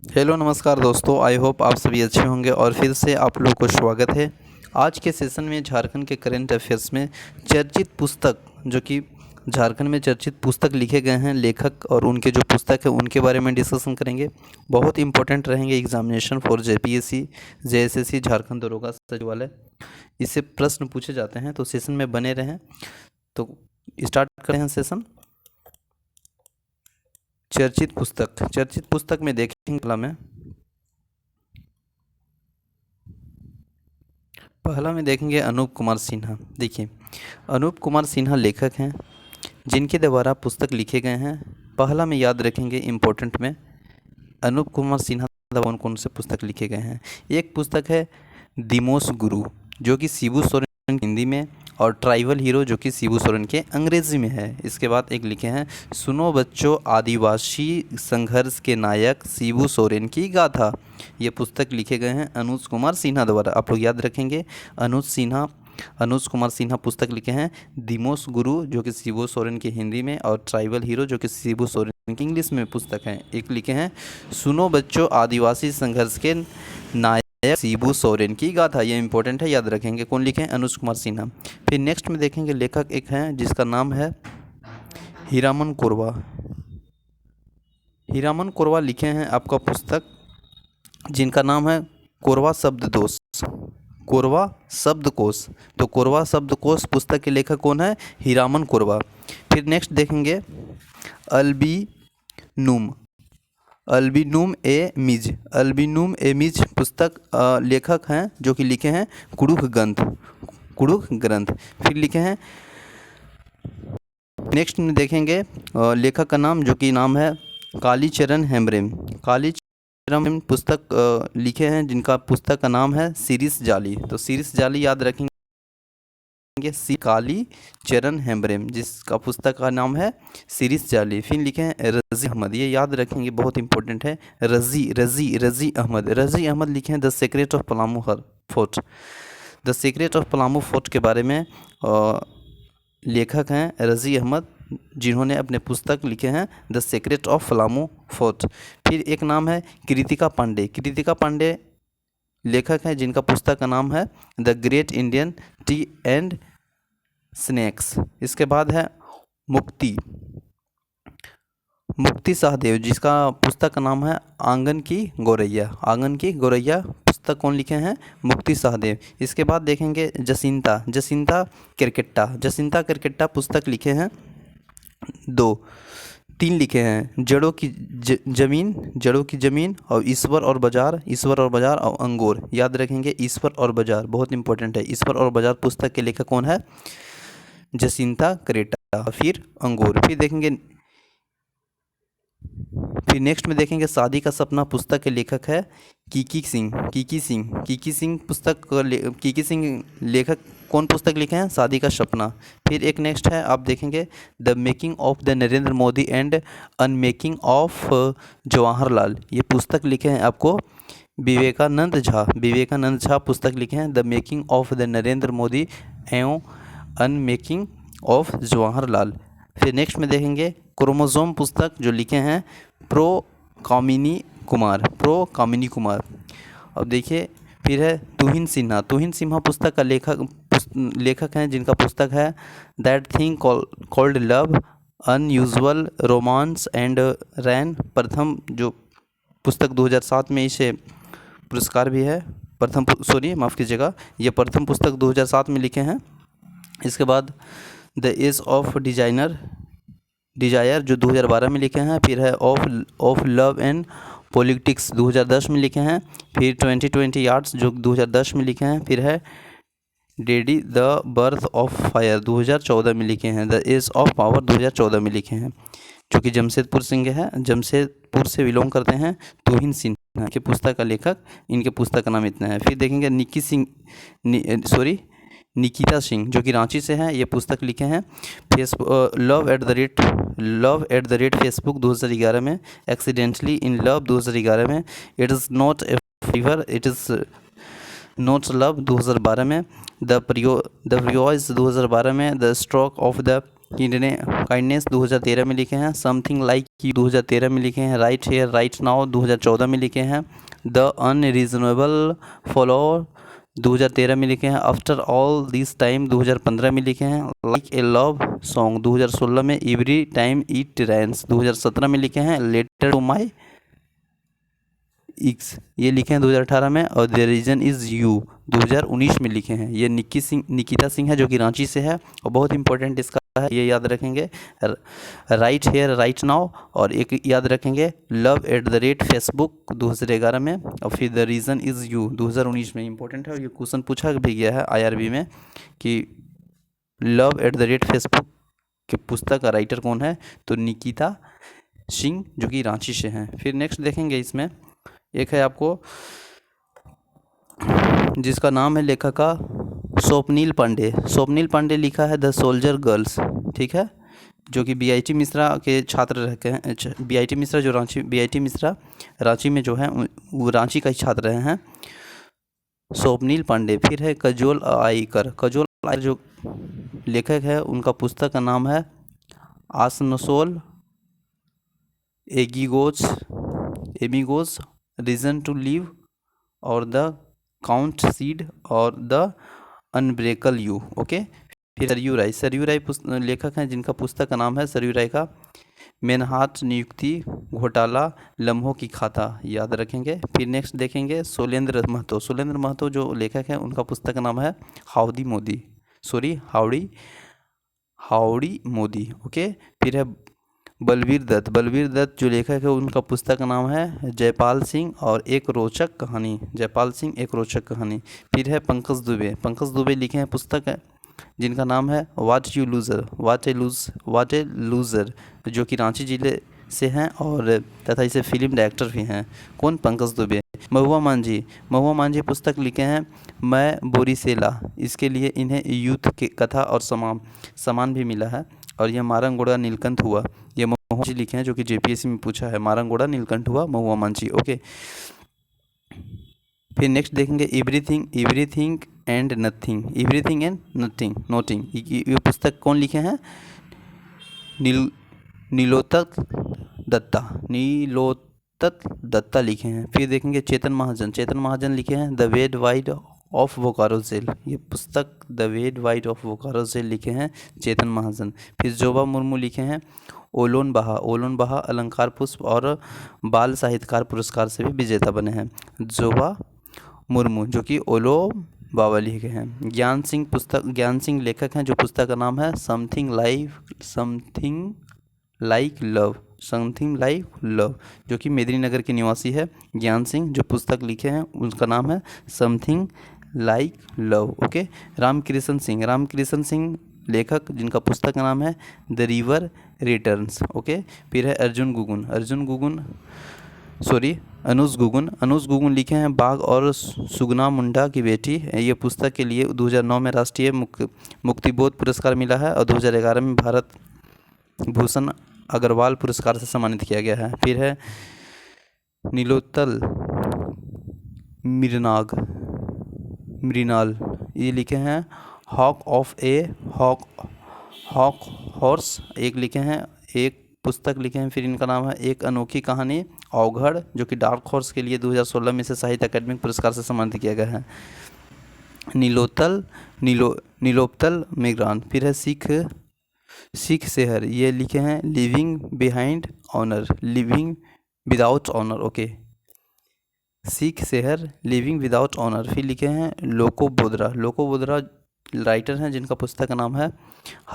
Hello नमस्कार दोस्तों, I hope आप सभी अच्छे होंगे और फिर से आप लोगों को स्वागत है। आज के सेशन में झारखंड के करंट अफेयर्स में चर्चित पुस्तक, जो कि झारखंड में चर्चित पुस्तक लिखे गए हैं, लेखक और उनके जो पुस्तक है उनके बारे में डिस्कशन करेंगे। बहुत इंपॉर्टेंट रहेंगे examination for JPSC, JSSC, Jharkhand दरोगा सचिवालय। इससे प्रश्न पूछे जाते हैं, तो सेशन में बने रहें। तो स्टार्ट करें हैं सेशन। चर्चित पुस्तक में देखेंगे पहला में देखेंगे अनूप कुमार सिन्हा। देखिए, अनूप कुमार सिन्हा लेखक हैं जिनके द्वारा पुस्तक लिखे गए हैं। पहला में याद रखेंगे इम्पोर्टेंट में, अनूप कुमार सिन्हा द्वारा कौन कौन से पुस्तक लिखे गए हैं। एक पुस्तक है दिमोस गुरु, जो कि शिबू सोरेन हिंदी में, और ट्राइबल हीरो, जो कि शिबू सोरेन के अंग्रेजी में है। इसके बाद एक लिखे हैं सुनो बच्चों आदिवासी संघर्ष के नायक शिबू सोरेन की गाथा। ये पुस्तक लिखे गए हैं अनुज कुमार सिन्हा द्वारा। आप लोग याद रखेंगे, अनुज कुमार सिन्हा पुस्तक लिखे हैं दिमोस गुरु, जो कि शिबू सोरेन की हिंदी में, और ट्राइबल हीरो, जो कि शिबू सोरेन की इंग्लिश में पुस्तक हैं। एक लिखे हैं सुनो बच्चों आदिवासी संघर्ष के नायक शिबू सोरेन की गाथा। ये इंपॉर्टेंट है, याद रखेंगे। कौन लिखे हैं? अनुज कुमार सिन्हा। फिर नेक्स्ट में देखेंगे लेखक एक हैं जिसका नाम है हीरामन कोरवा। हीरामन कोरवा लिखे हैं आपका पुस्तक जिनका नाम है कोरवा शब्दकोश। कोरवा शब्दकोश। तो कोरवा शब्दकोश पुस्तक के लेखक कौन है? हीरामन कोरवा। फिर नेक्स्ट देखेंगे अल्बिनुम अल्बिनुम ए मिज पुस्तक लेखक हैं जो कि लिखे हैं कुड़ुख ग्रंथ। फिर लिखे हैं, नेक्स्ट में देखेंगे लेखक का नाम, जो कि नाम है कालीचरण हेम्ब्रेम। कालीचरण पुस्तक लिखे हैं जिनका पुस्तक का नाम है शिरीष जाली। तो शिरीष जाली याद रखेंगे, कालीचरण हेम्ब्रेम, जिसका पुस्तक का नाम है शिरीष जाली। फिर लिखे हैं रजी अहमद। ये याद रखेंगे, बहुत इंपॉर्टेंट है। रजी अहमद लिखे हैं the secret of Palamu fort. The secret of Palamu fort के बारे में लेखक हैं रजी अहमद, जिन्होंने अपने पुस्तक लिखे हैं the secret of Palamu fort. फिर एक नाम है कृतिका पांडे लेखक हैं जिनका पुस्तक का नाम है the great Indian T and snacks. इसके बाद है मुक्ति सहदेव, जिसका पुस्तक का नाम है आंगन की गौरैया। पुस्तक कौन लिखे हैं? मुक्ति सहदेव। इसके बाद देखेंगे जसिंता किरकिट्टा पुस्तक लिखे हैं तीन लिखे हैं, जड़ों की ज़मीन और ईश्वर और बाजार और अंगूर। याद रखेंगे ईश्वर और बाजार, बहुत इंपॉर्टेंट है। ईश्वर और बाजार पुस्तक के लेखक कौन है? जसिंता किरकिट्टा। फिर अंगूर। फिर नेक्स्ट में देखेंगे शादी का सपना पुस्तक के लेखक है कीकी सिंह पुस्तक कीकी सिंह लेखक कौन पुस्तक लिखे हैं? शादी का सपना। फिर एक नेक्स्ट है, आप देखेंगे the making of the Narendra Modi and unmaking of Jawaharlal. ये पुस्तक लिखे हैं आपको विवेकानंद झा पुस्तक लिखे हैं the making of the Narendra Modi एवं अनमेकिंग ऑफ जवाहरलाल। फिर नेक्स्ट में देखेंगे क्रोमोसोम पुस्तक, जो लिखे हैं प्रो कामिनी कुमार। अब देखिए, फिर है तुहिन सिन्हा पुस्तक का लेखक हैं जिनका पुस्तक है that thing called love, unusual romance and ran. प्रथम जो पुस्तक 2007 में इसे पुरस्कार भी है। ये प्रथम पुस्तक 2007 में लिखे हैं। इसके बाद द एज ऑफ डिजायर जो 2012 में लिखे हैं। फिर है ऑफ लव एंड पॉलिटिक्स 2010 में लिखे हैं। फिर 2020 यार्ड्स जो 2010 में लिखे हैं। फिर है daddy the birth of fire 2014 में लिखे हैं। द एज ऑफ पावर 2014 में लिखे हैं, जो कि जमशेदपुर से बिलोंग करते हैं। तुहिन सिन्हा के पुस्तक का लेखक, इनके पुस्तक का नाम इतना है। फिर देखेंगे निकिता सिंह, जो कि रांची से हैं। ये पुस्तक लिखे हैं love at the rate Facebook 2011 में, एक्सीडेंटली इन लव 2011 में, it is not a fever it is notes love 2012 में, द प्रियोज 2012 में, the stroke of the kindness 2013 में लिखे हैं। समथिंग लाइक यू 2013 में लिखे हैं। राइट हेयर राइट नाउ 2014 में लिखे हैं। द अनरीजनेबल फॉलोअर 2013 में लिखे हैं। आफ्टर ऑल दिस टाइम 2015 में लिखे हैं। लाइक ए लव सॉन्ग 2016 में। एवरी टाइम इट रेन्स 2017 में लिखे हैं। लेटर टू माई एक्स ये लिखे हैं 2018 में। और द रीजन इज़ यू 2019 में लिखे हैं। ये निकिता सिंह है जो कि रांची से है और बहुत इंपॉर्टेंट इसका है, ये याद रखेंगे। राइट हेयर राइट नाउ और एक याद रखेंगे love at the rate Facebook 2011 में। और फिर द रीज़न इज़ यू 2019 में। इंपॉर्टेंट है और ये क्वेश्चन पूछा भी गया है IRB में कि love at the rate Facebook के पुस्तक का राइटर कौन है, तो निकिता सिंह जो कि रांची से हैं। फिर नेक्स्ट देखेंगे इसमें एक है आपको जिसका नाम है लेखक का स्वप्निल पांडे। स्वप्निल पांडे लिखा है द सोल्जर गर्ल्स, ठीक है, जो कि BIT मिश्रा के छात्र रहते हैं। BIT मिश्रा जो BIT मिश्रा रांची में जो है वो रांची का ही छात्र रहे हैं, स्वप्निल पांडे। फिर है कजोल आयकर। कजोल आयकर जो लेखक है उनका पुस्तक का नाम है आसनसोल एमिगोस रीजन टू लिव और द काउंट सीड और द अनब्रेकल यू। ओके। फिर सरयू राय लेखक हैं जिनका पुस्तक का नाम है सरयू राय का मेनहाट नियुक्ति घोटाला लम्हों की खाता, याद रखेंगे। फिर नेक्स्ट देखेंगे शैलेंद्र महतो जो लेखक हैं उनका पुस्तक का नाम है हाउडी मोदी। ओके। फिर है बलवीर दत्त जो लेखक है उनका पुस्तक का नाम है जयपाल सिंह एक रोचक कहानी। फिर है पंकज दुबे लिखे हैं पुस्तक है जिनका नाम है व्हाट ए लूज़र जो कि रांची जिले से हैं और तथा इसे फिल्म डायरेक्टर भी हैं। कौन? पंकज दुबे। महुआ मांझी पुस्तक लिखे हैं मैं बोरीसेला, इसके लिए इन्हें यूथ के कथा और सम्मान भी मिला है। और यह मारंगोड़ा नीलकंठ हुआ, ये महुआ मांझी लिखे हैं जो कि JPSC में पूछा है। मारंगोड़ा नीलकंठ हुआ महुआ मांझी। ओके। फिर नेक्स्ट देखेंगे एवरीथिंग एंड नथिंग। ये पुस्तक कौन लिखे हैं? नीलोत्त दत्ता लिखे हैं। फिर देखेंगे चेतन महाजन लिखे हैं द वेड वाइड ऑफ बोकारो जेल, ये पुस्तक द वेड वाइड ऑफ बोकारो जेल लिखे हैं चेतन महाजन। फिर जोबा मुर्मू लिखे हैं ओलोन बहा अलंकार पुष्प और बाल साहित्यकार पुरस्कार से भी विजेता बने हैं जोबा मुर्मू जो कि ओलो बाबा लिखे हैं। ज्ञान सिंह लेखक हैं जो पुस्तक का नाम है समथिंग लाइक लव जो कि मेदिनीनगर के निवासी है। ज्ञान सिंह जो पुस्तक लिखे हैं उसका नाम है something like love. Okay. Ramkrishna Singh लेखक जिनका पुस्तक का नाम है द रिवर रिटर्न्स। ओके। फिर है अनुज गुगुन लिखे हैं बाघ और सुगना मुंडा की बेटी। ये पुस्तक के लिए 2009 में राष्ट्रीय मुक्तिबोध पुरस्कार मिला है और 2011 में भारत भूषण अग्रवाल पुरस्कार से सम्मानित किया गया है। फिर है नीलोत्तल मृणाल, ये लिखे हैं हॉक हॉर्स एक लिखे हैं, एक पुस्तक लिखे हैं। फिर इनका नाम है एक अनोखी कहानी अवघड़ जो कि डार्क हॉर्स के लिए 2016 में से साहित्य अकादमी पुरस्कार से सम्मानित किया गया है। नीलोत्तल मेघरान। फिर है सिख सेहर, ये लिखे हैं living without honour. Okay. Sikh Sehar living without honour. फिर लिखे हैं लोको बोदरा राइटर हैं जिनका पुस्तक का नाम है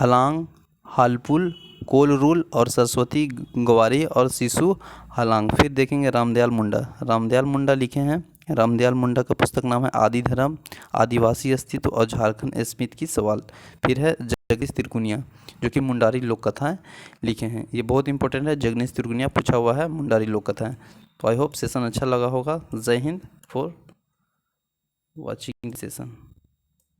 हलांग हालपुल कोलरुल और सरस्वती गवारी और शिशु हलांग। फिर देखेंगे रामदयाल मुंडा लिखे हैं। रामदयाल मुंडा का पुस्तक नाम है आदि धर्म आदिवासी अस्तित्व और झारखंड स्मिथ की सवाल। फिर है जगदीश तिरकुनिया जो कि मुंडारी लोक कथाएँ लिखे हैं। ये बहुत इंपॉर्टेंट है, जगदीश तिरकुनिया पूछा हुआ है मुंडारी लोक कथाएँ। तो आई होप सेशन अच्छा लगा होगा। जय हिंद फॉर वॉचिंग सेशन।